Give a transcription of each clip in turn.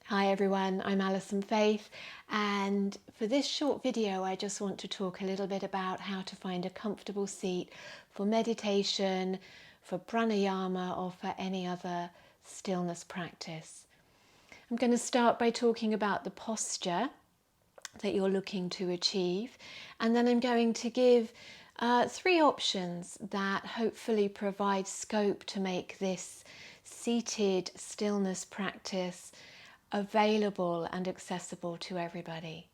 Hi everyone, I'm Alison Faith, and for this short video I just want to talk a little bit about how to find a comfortable seat for meditation, for pranayama or for any other stillness practice. I'm going to start by talking about the posture that you're looking to achieve, and then I'm going to give three options that hopefully provide scope to make this seated stillness practice available and accessible to everybody.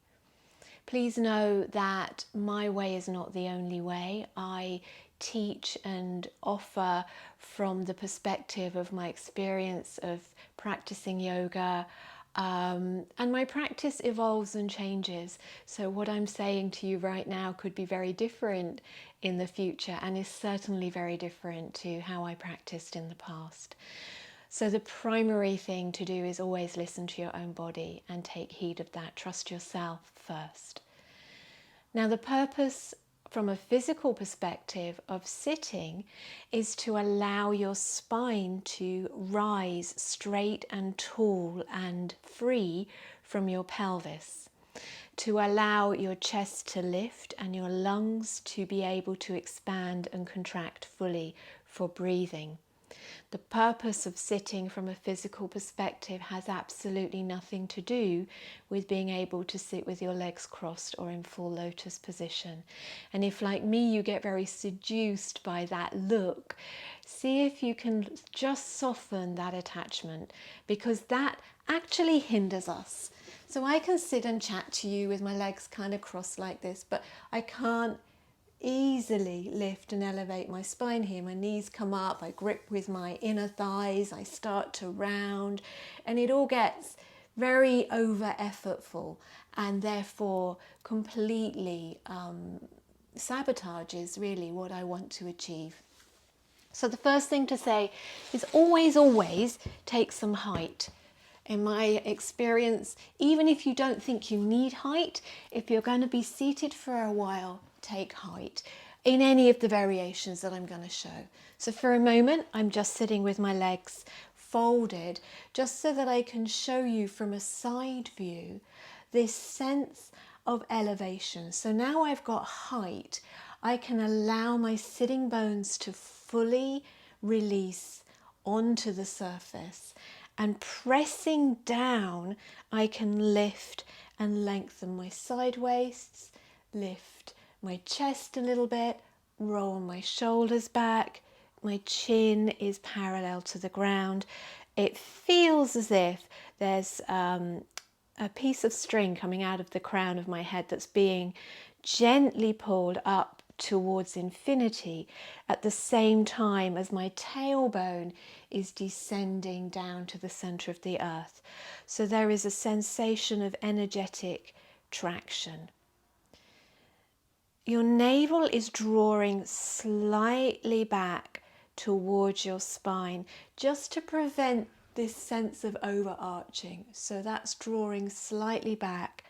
Please know that my way is not the only way. I teach and offer from the perspective of my experience of practicing yoga, and my practice evolves and changes. So what I'm saying to you right now could be very different in the future and is certainly very different to how I practiced in the past. So the primary thing to do is always listen to your own body and take heed of that. Trust yourself first. Now, the purpose from a physical perspective of sitting is to allow your spine to rise straight and tall and free from your pelvis, to allow your chest to lift and your lungs to be able to expand and contract fully for breathing. The purpose of sitting from a physical perspective has absolutely nothing to do with being able to sit with your legs crossed or in full lotus position. And if, like me, you get very seduced by that look, see if you can just soften that attachment, because that actually hinders us. So I can sit and chat to you with my legs kind of crossed like this, but I can't easily lift and elevate my spine here. My knees come up, I grip with my inner thighs, I start to round, and it all gets very over effortful and therefore completely sabotages really what I want to achieve. So the first thing to say is always take some height. In my experience, even if you don't think you need height, if you're going to be seated for a while, take height in any of the variations that I'm going to show. So for a moment, I'm just sitting with my legs folded, just so that I can show you from a side view this sense of elevation. So now I've got height, I can allow my sitting bones to fully release onto the surface. And pressing down, I can lift and lengthen my side waists, lift my chest a little bit, roll my shoulders back, my chin is parallel to the ground. It feels as if there's a piece of string coming out of the crown of my head that's being gently pulled up towards infinity at the same time as my tailbone is descending down to the center of the earth. So there is a sensation of energetic traction. Your navel is drawing slightly back towards your spine just to prevent this sense of overarching. So that's drawing slightly back.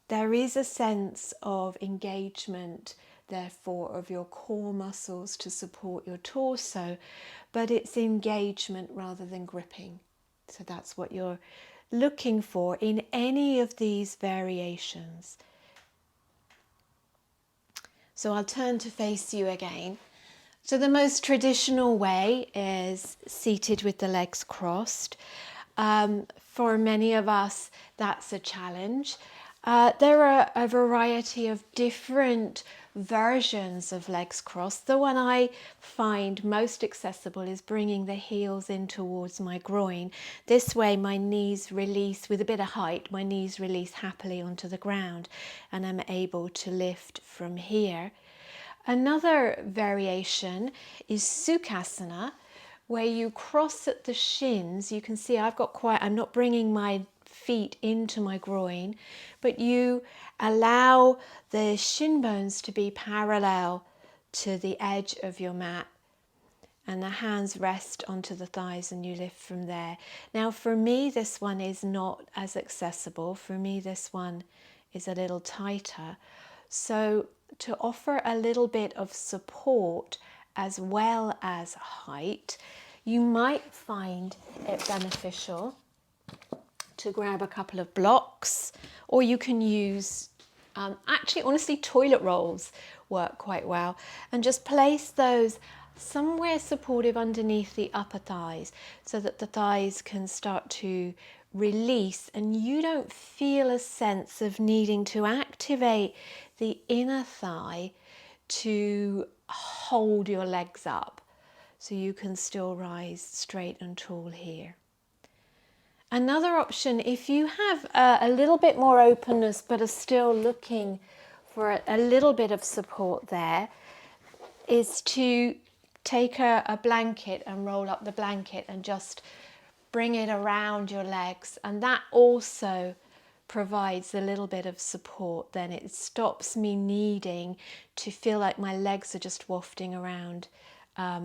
There is a sense of engagement, therefore, of your core muscles to support your torso, but it's engagement rather than gripping. So that's what you're looking for in any of these variations. So I'll turn to face you again. So the most traditional way is seated with the legs crossed. For many of us, that's a challenge. There are a variety of different versions of legs crossed. The one I find most accessible is bringing the heels in towards my groin. This way my knees release, with a bit of height, my knees release happily onto the ground and I'm able to lift from here. Another variation is Sukhasana, where you cross at the shins. You can see I'm not bringing my feet into my groin, but you allow the shin bones to be parallel to the edge of your mat and the hands rest onto the thighs and you lift from there. Now for me this one is not as accessible. For me this one is a little tighter. So to offer a little bit of support as well as height, you might find it beneficial to grab a couple of blocks, or you can use, actually honestly toilet rolls work quite well, and just place those somewhere supportive underneath the upper thighs so that the thighs can start to release and you don't feel a sense of needing to activate the inner thigh to hold your legs up so you can still rise straight and tall here. Another option, if you have a little bit more openness but are still looking for a little bit of support there, is to take a blanket and roll up the blanket and just bring it around your legs, and that also provides a little bit of support. Then it stops me needing to feel like my legs are just wafting around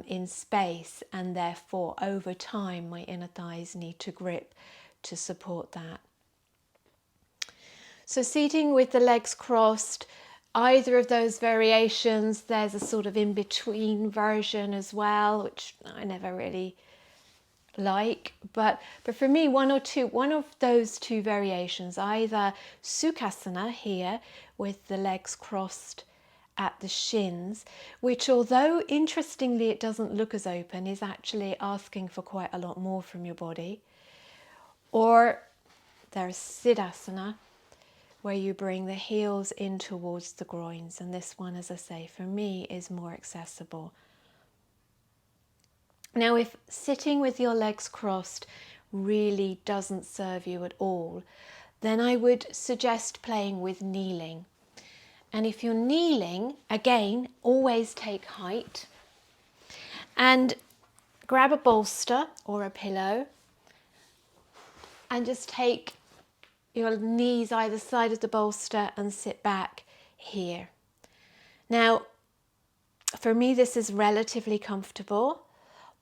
in space, and therefore over time my inner thighs need to grip to support that. So seating with the legs crossed, either of those variations. There's a sort of in-between version as well, which I never really like, but for me, one of those two variations, either Sukhasana here with the legs crossed at the shins, which although interestingly it doesn't look as open, is actually asking for quite a lot more from your body, or there's Siddhasana, where you bring the heels in towards the groins, and this one, as I say, for me is more accessible. Now, if sitting with your legs crossed really doesn't serve you at all, then I would suggest playing with kneeling. And if you're kneeling, again, always take height and grab a bolster or a pillow and just take your knees either side of the bolster and sit back here. Now, for me, this is relatively comfortable,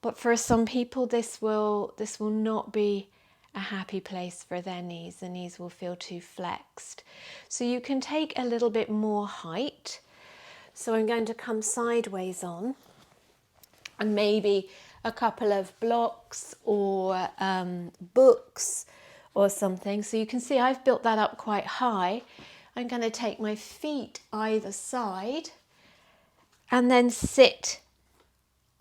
but for some people, this will not be a happy place for their knees. The knees will feel too flexed. So you can take a little bit more height. So I'm going to come sideways on, and maybe a couple of blocks or books or something. So you can see I've built that up quite high. I'm going to take my feet either side and then sit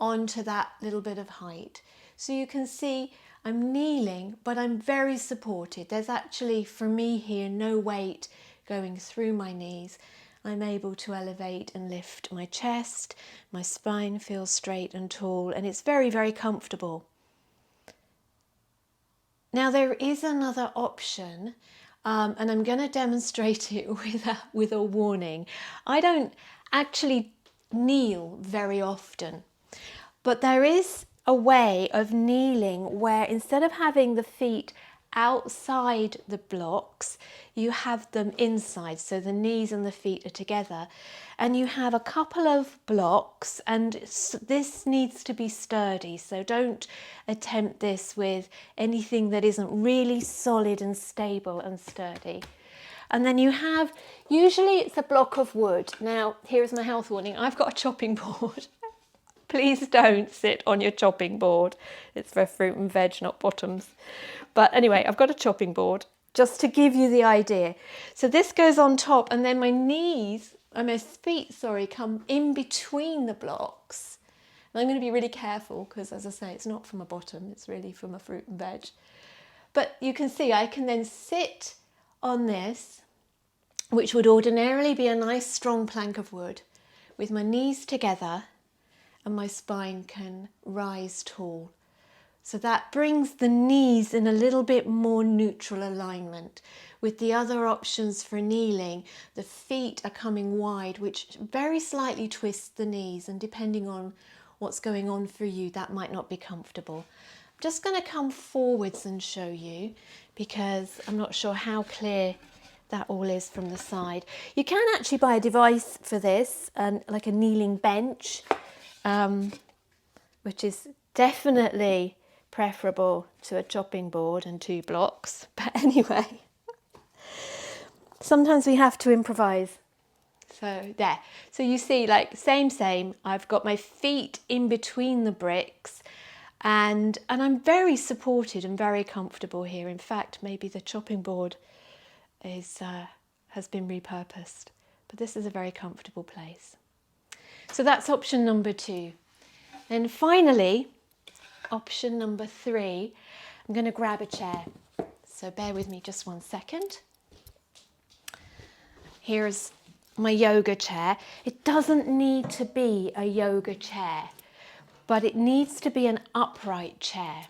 onto that little bit of height. So you can see I'm kneeling, but I'm very supported. There's actually, for me here, no weight going through my knees. I'm able to elevate and lift my chest. My spine feels straight and tall, and it's very, very comfortable. Now there is another option, and I'm going to demonstrate it with a warning. I don't actually kneel very often, but there is a way of kneeling where instead of having the feet outside the blocks, you have them inside, so the knees and the feet are together, and you have a couple of blocks, and this needs to be sturdy, so don't attempt this with anything that isn't really solid and stable and sturdy. And then you have, usually it's a block of wood. Now here's my health warning, I've got a chopping board. Please don't sit on your chopping board. It's for fruit and veg, not bottoms. But anyway, I've got a chopping board just to give you the idea. So this goes on top, and then my knees, and my feet, come in between the blocks. And I'm going to be really careful because, as I say, it's not from a bottom, it's really from a fruit and veg. But you can see I can then sit on this, which would ordinarily be a nice strong plank of wood, with my knees together, and my spine can rise tall. So that brings the knees in a little bit more neutral alignment. With the other options for kneeling, the feet are coming wide, which very slightly twists the knees, and depending on what's going on for you, that might not be comfortable. I'm just going to come forwards and show you, because I'm not sure how clear that all is from the side. You can actually buy a device for this, like a kneeling bench, which is definitely preferable to a chopping board and 2 blocks. But anyway, sometimes we have to improvise. So there. So you see, like, same. I've got my feet in between the bricks, And I'm very supported and very comfortable here. In fact, maybe the chopping board has been repurposed, but this is a very comfortable place. So that's option number 2. And finally, option number 3, I'm going to grab a chair. So bear with me just one second. Here's my yoga chair. It doesn't need to be a yoga chair, but it needs to be an upright chair.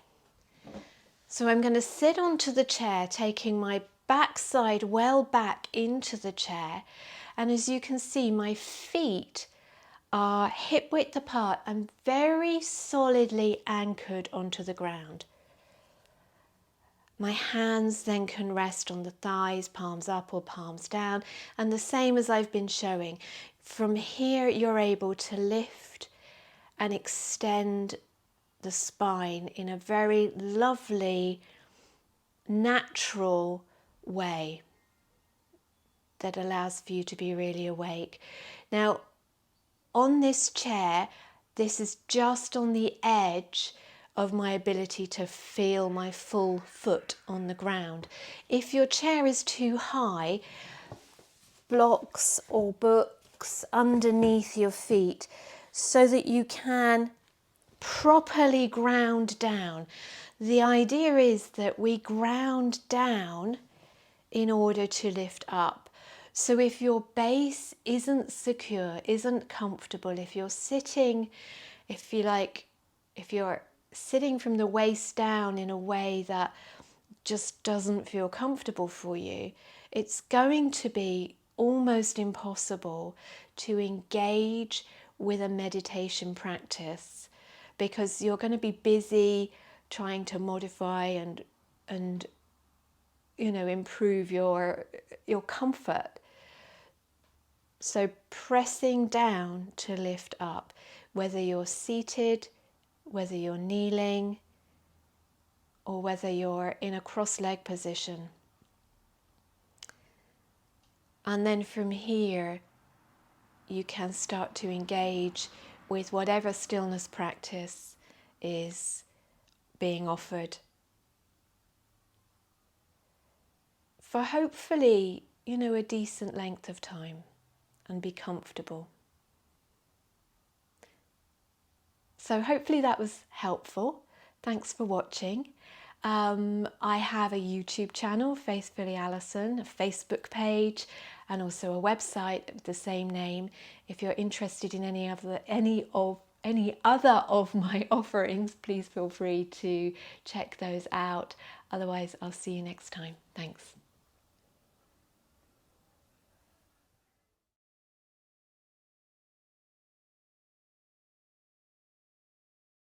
So I'm going to sit onto the chair, taking my backside well back into the chair. And as you can see, my feet are hip width apart and very solidly anchored onto the ground. My hands then can rest on the thighs, palms up or palms down, and the same as I've been showing. From here you're able to lift and extend the spine in a very lovely, natural way that allows for you to be really awake. Now, on this chair, this is just on the edge of my ability to feel my full foot on the ground. If your chair is too high, blocks or books underneath your feet so that you can properly ground down. The idea is that we ground down in order to lift up. So if your base isn't secure, isn't comfortable, if you're sitting, if you're sitting from the waist down in a way that just doesn't feel comfortable for you, it's going to be almost impossible to engage with a meditation practice, because you're going to be busy trying to modify and improve your comfort. So pressing down to lift up, whether you're seated, whether you're kneeling, or whether you're in a cross-leg position. And then from here, you can start to engage with whatever stillness practice is being offered. For hopefully, a decent length of time, and be comfortable. So hopefully that was helpful. Thanks for watching. I have a YouTube channel, Faithfully Alison, a Facebook page, and also a website of the same name. If you're interested in any other of my offerings, please feel free to check those out. Otherwise, I'll see you next time. Thanks.